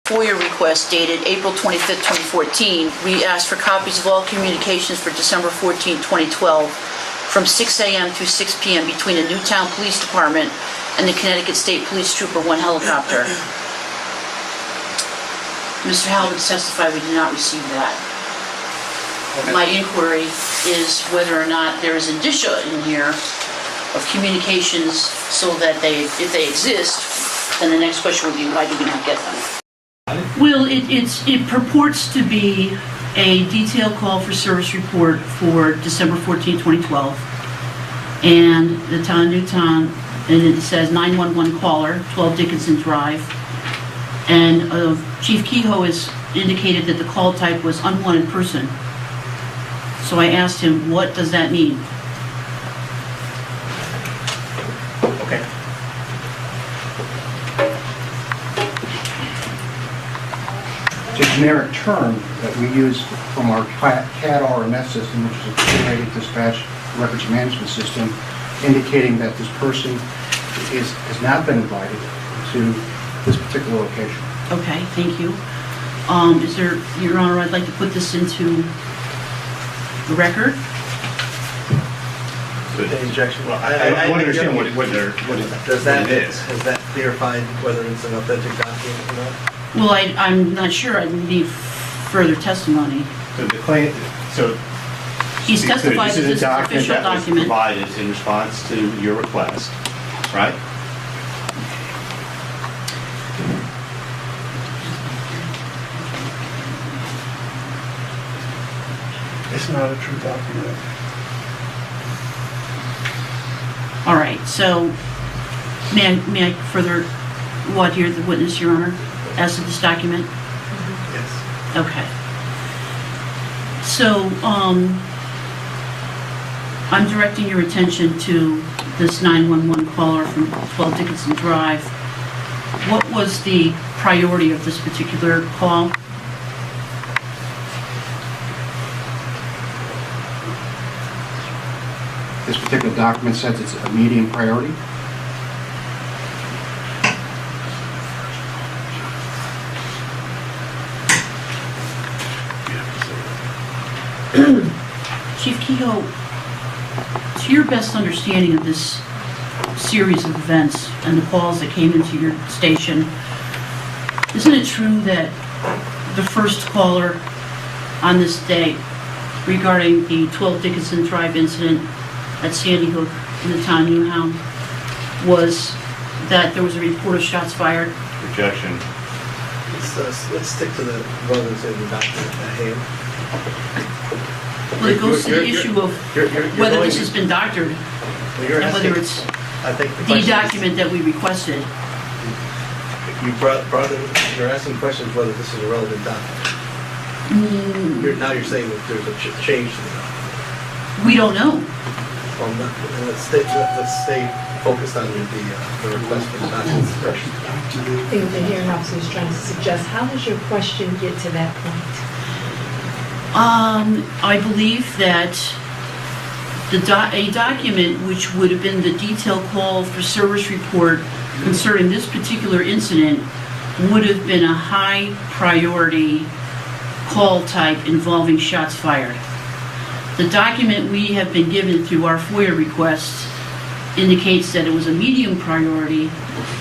FOIA request dated April 25th, 2014. We asked for copies of all communications for December 14, 2012, from 6 a.m. through 6 p.m. between the Newtown Police Department and the Connecticut State Police Trooper 1 helicopter. Mr. Halbig testified we did not receive that. Okay. My inquiry is whether or not there is indicia in here of communications so that if they exist, then the next question would be, why do we not get them? Well, it purports to be a detailed call for service report for December 14, 2012, and the town of Newtown, and it says 911 caller, 12 Dickinson Drive, and Chief Kehoe has indicated that the call type was unwanted person. So I asked him, what does that mean? Okay. It's a generic term that we use from our CAD RMS system, which is a Coordinated Dispatch Records Management System, indicating that this person has not been invited to this particular location. Okay, thank you. Your Honor, I'd like to put this into the record. Injection. Well, I want to understand what it is. Has that clarified whether it's an authentic document or not? Well, I'm not sure. I need further testimony. So the claim, so He's testified that this is an official that was document. provided in response to your request, right? It's not a true document. All right, so may I further hear the witness, Your Honor, as to this document? Yes. Okay. So, I'm directing your attention to this 911 caller from 12 Dickinson Drive. What was the priority of this particular call? This particular document says it's a medium priority. Chief Kehoe, to your best understanding of this series of events and the calls that came into your station, isn't it true that the first caller on this day regarding the 12 Dickinson Drive incident at Sandy Hook in the town of Newtown was that there was a report of shots fired? Objection. Let's stick to the relevance of the document at hand. Well, it goes to the issue of whether this has been doctored and whether it's I think the document that we requested. You you're asking questions whether this is a relevant document. Now you're saying that there's a change to the document. We don't know. Well, let's stay focused on the request for the document. I think the hearing officer is trying to suggest, how does your question get to that point? I believe that a document which would have been the detailed call for service report concerning this particular incident would have been a high priority call type involving shots fired. The document we have been given through our FOIA requests indicates that it was a medium priority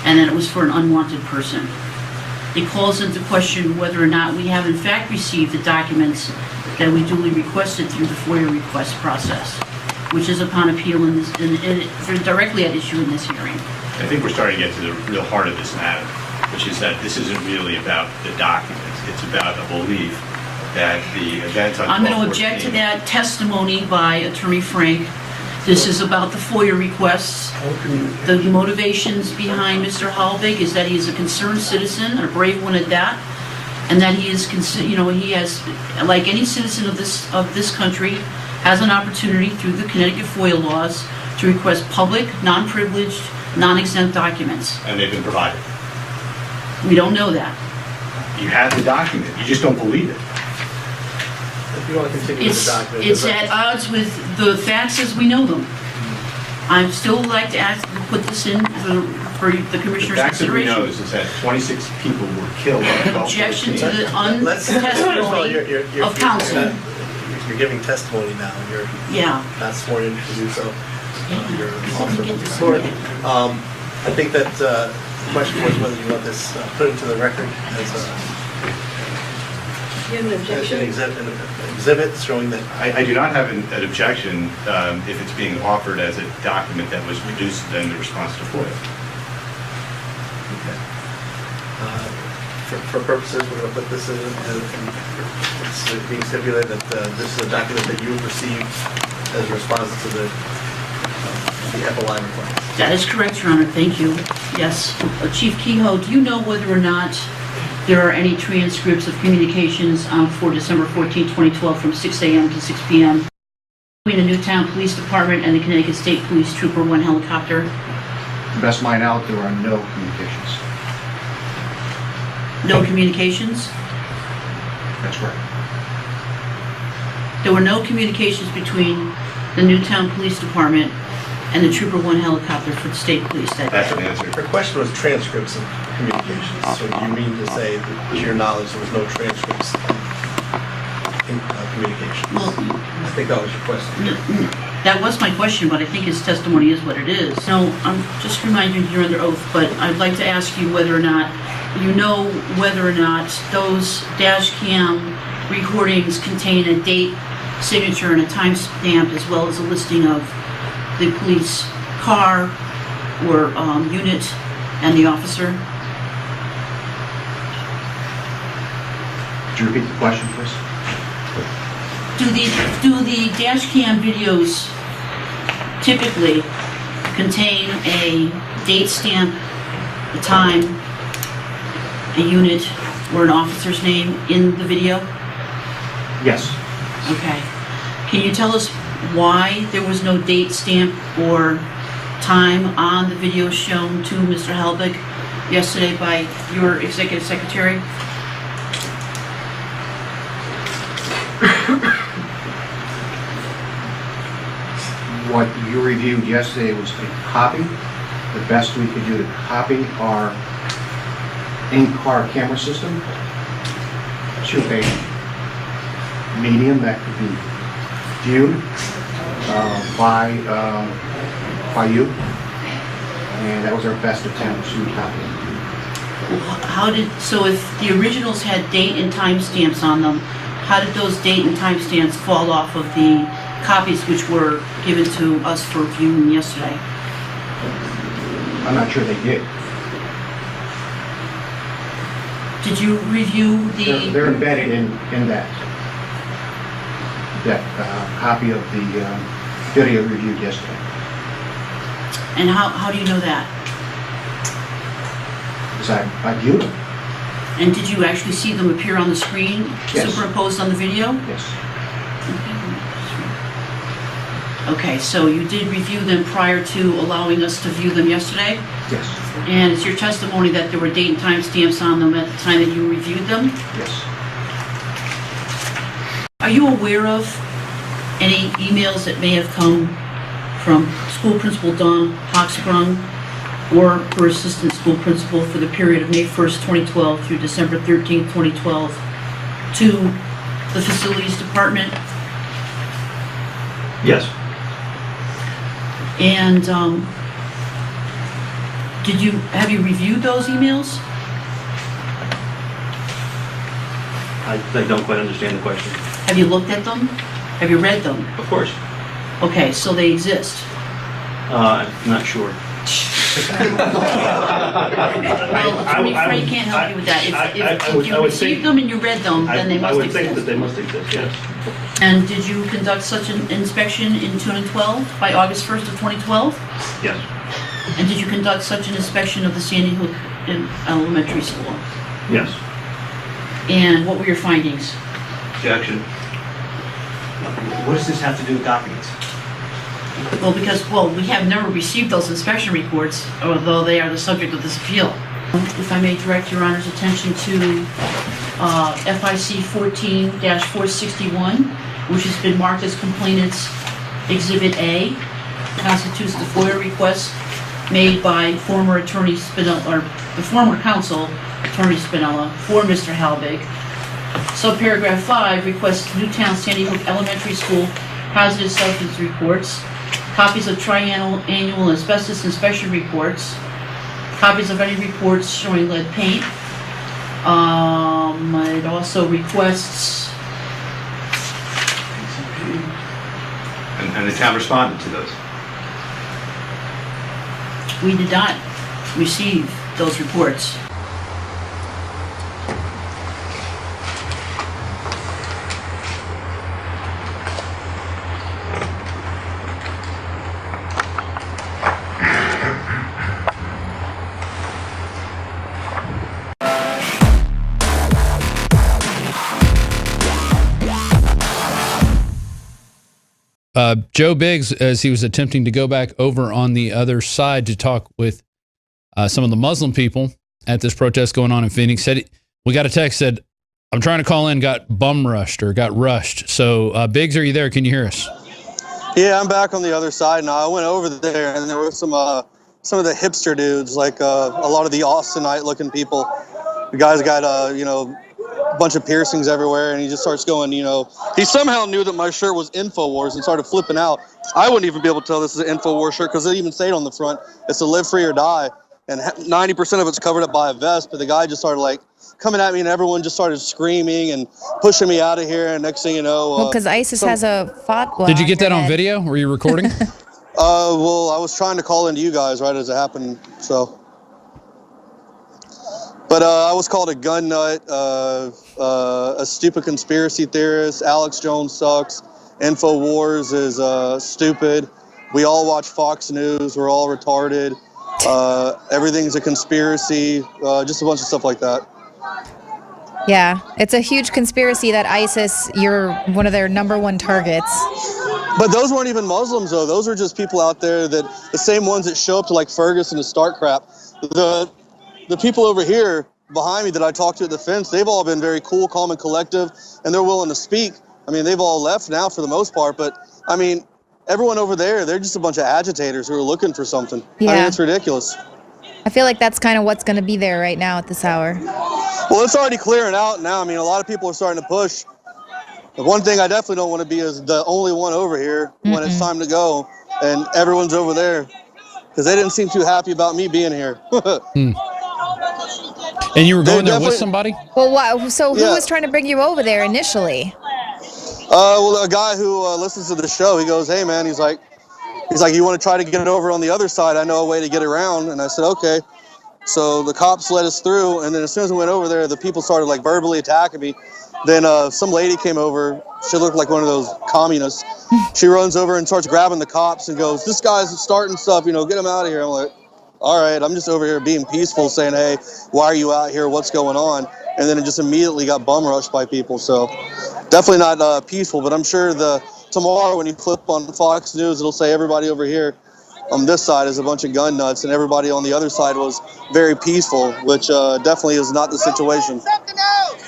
and that it was for an unwanted person. It calls into question whether or not we have in fact received the documents that we duly requested through the FOIA request process, which is upon appeal and directly at issue in this hearing. I think we're starting to get to the real heart of this matter, which is that this isn't really about the documents. It's about a belief that the events on I'm going to object to that testimony by Attorney Frank. This is about the FOIA requests. The motivations behind Mr. Halbig is that he is a concerned citizen, and a brave one at that, and that he is, he has, like any citizen of this country, has an opportunity through the Connecticut FOIA laws to request public, non-privileged, non-exempt documents. And they've been provided. We don't know that. You have the document. You just don't believe it. If you want to continue with the document. It's at odds with the facts as we know them. I'd still like to put this in for the The commissioner's fact that we know consideration. is that 26 people were killed on Gulf Objection to 14. the Let's- first of all, untestimony of counsel. You're giving testimony now, you're Yeah. not sworn in to do so. You're also moving forward. I think that the question was whether you want this put into the record as You have an an objection? exhibit showing that, I do not have an objection if it's being offered as a document that was produced in response to FOIA. for purposes, we're going to put this in, and it's being stipulated that this is a document that you received as a response to the FOI request. That is correct, Your Honor, thank you. Yes. Chief Kehoe, do you know whether or not there are any transcripts of communications for December 14, 2012 from 6 a.m. to 6 p.m. between the Newtown Police Department and the Connecticut State Police Trooper 1 helicopter? To the best of my knowledge, there are no communications. No communications? That's right. There were no communications between the Newtown Police Department and the Trooper 1 helicopter for the state police that That's day. an answer. Her question was transcripts of communications, so you mean to say that to your knowledge there was no transcripts in communications? Well, I think that was your question. that was my question, but I think his testimony is what it is. No, I'm just reminding you you're under oath, but I'd like to ask you whether or not you know whether or not those dash cam recordings contain a date, signature, and a time stamp, as well as a listing of the police car or unit and the officer. Could you repeat the question, please? Do the dash cam videos typically contain a date stamp, a time, a unit, or an officer's name in the video? Yes. Okay. Can you tell us why there was no date stamp or time on the video shown to Mr. Helbig yesterday by your executive secretary? What you reviewed yesterday was a copy. The best we could do to copy our in-car camera system to a medium that could be viewed by you, and that was our best attempt to copy it. So if the originals had date and time stamps on them, how did those date and time stamps fall off of the copies which were given to us for viewing yesterday? I'm not sure they did. Did you review the... They're embedded in that copy of the video reviewed yesterday. And how do you know that? Because I viewed them. And did you actually see them appear on the screen, Yes. superimposed on the video? Yes. Okay, so you did review them prior to allowing us to view them yesterday? Yes. And it's your testimony that there were date and time stamps on them at the time that you reviewed them? Yes. Are you aware of any emails that may have come from school principal Dawn Hochsprung or her assistant school principal for the period of May 1st, 2012 through December 13th, 2012 to the facilities department? Yes. And have you reviewed those emails? I don't quite understand the question. Have you looked at them? Have you read them? Of course. Okay, so they exist. I'm not sure. Well, I'm afraid I can't help you with that. If you received them and you read them, then they I must would think that exist. they must exist, yes. And did you conduct such an inspection in 2012, by August 1st of 2012? Yes. And did you conduct such an inspection of the Sandy Hook Elementary School? Yes. And what were your findings? Objection. What does this have to do with documents? Well, we have never received those inspection reports, although they are the subject of this appeal. If I may direct Your Honor's attention to FIC 14-461, which has been marked as complainant's Exhibit A, constitutes the FOIA request made by former Attorney Spinella, or the former counsel, Attorney Spinella, for Mr. Halbig. Subparagraph 5 requests Newtown Sandy Hook Elementary School hazardous substance reports, copies of triannual asbestos inspection reports, copies of any reports showing lead paint. It also requests, And the town responded to those. we did not receive those reports. Joe Biggs, as he was attempting to go back over on the other side to talk with some of the Muslim people at this protest going on in Phoenix, said we got a text said, "I'm trying to call in, got bum rushed or got rushed." So Biggs, are you there? Can you hear us? Yeah, I'm back on the other side now. I went over there and there were some of the hipster dudes, like a lot of the Austinite-looking people. The guy's got a bunch of piercings everywhere, and he just starts going, he somehow knew that my shirt was INFOWARS and started flipping out. I wouldn't even be able to tell this is an INFOWARS shirt because they even say it on the front. It's a live free or die, and 90% of it's covered up by a vest, but the guy just started coming at me, and everyone just started screaming and pushing me out of here, and next thing you know... Well, because ISIS has a fatwa. Did you get that on video? Were you recording? Well, I was trying to call into you guys right as it happened, so... But I was called a gun nut, a stupid conspiracy theorist. Alex Jones sucks. InfoWars is stupid. We all watch Fox News. We're all retarded. Everything's a conspiracy. Just a bunch of stuff like that. Yeah, it's a huge conspiracy that ISIS, you're one of their #1 targets. But those weren't even Muslims, though. Those are just people out there the same ones that show up to Ferguson to start crap. The people over here behind me that I talked to at the fence, they've all been very cool, calm, and collective, and they're willing to speak. I mean, they've all left now for the most part, but, I mean, everyone over there, they're just a bunch of agitators who are looking for something. Yeah. I mean, it's ridiculous. I feel like that's kind of what's going to be there right now at this hour. Well, it's already clearing out now. I mean, a lot of people are starting to push. The one thing I definitely don't want to be is the only one over here when it's time to go, and everyone's over there, because they didn't seem too happy about me being here. And you were going there with somebody? Well, so who Yeah. was trying to bring you over there initially? Well, a guy who listens to the show, he goes, "Hey, man," he's like, "You want to try to get it over on the other side? I know a way to get around." And I said, "Okay." So the cops let us through, and then as soon as we went over there, the people started verbally attacking me. Then some lady came over. She looked like one of those communists. She runs over and starts grabbing the cops and goes, "This guy's starting stuff, get him out of here." I'm like, all right, I'm just over here being peaceful, saying, "Hey, why are you out here? What's going on?" And then it just immediately got bum rushed by people. So definitely not peaceful, but I'm sure tomorrow when you flip on Fox News, it'll say everybody over here on this side is a bunch of gun nuts and everybody on the other side was very peaceful, which definitely is not the situation.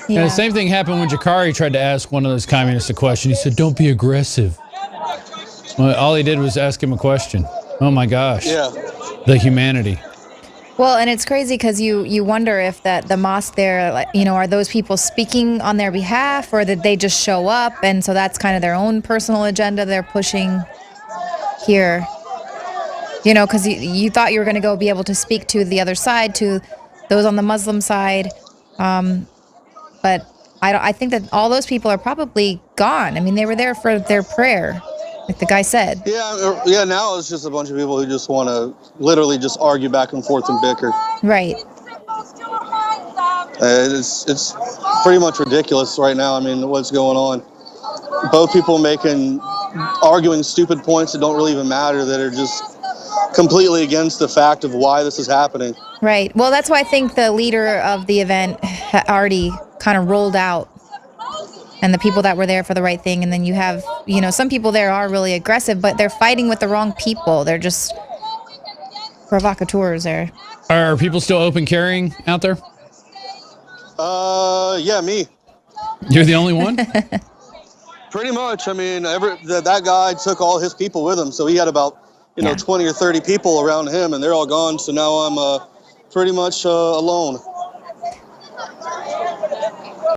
Yeah. And the same thing happened when Jakari tried to ask one of those communists a question. He said, "Don't be aggressive." Well, all he did was ask him a question. Oh my gosh. Yeah. The humanity. Well, and it's crazy because you wonder if the mosque there, are those people speaking on their behalf, or did they just show up, and so that's kind of their own personal agenda they're pushing here. Because you thought you were going to go be able to speak to the other side, to those on the Muslim side, but I think that all those people are probably gone. I mean, they were there for their prayer, like the guy said. Yeah. Now it's just a bunch of people who just want to literally just argue back and forth and bicker. Right. It's pretty much ridiculous right now. I mean, what's going on? Both people arguing stupid points that don't really even matter, that are just completely against the fact of why this is happening. Right. Well, that's why I think the leader of the event already kind of rolled out, and the people that were there for the right thing. And then you have, some people there are really aggressive, but they're fighting with the wrong people. They're just provocateurs there. Are people still open carrying out there? Yeah, me. You're the only one? Pretty much. I mean, that guy took all his people with him, so he had about Yeah. 20 or 30 people around him, and they're all gone. So now I'm pretty much alone.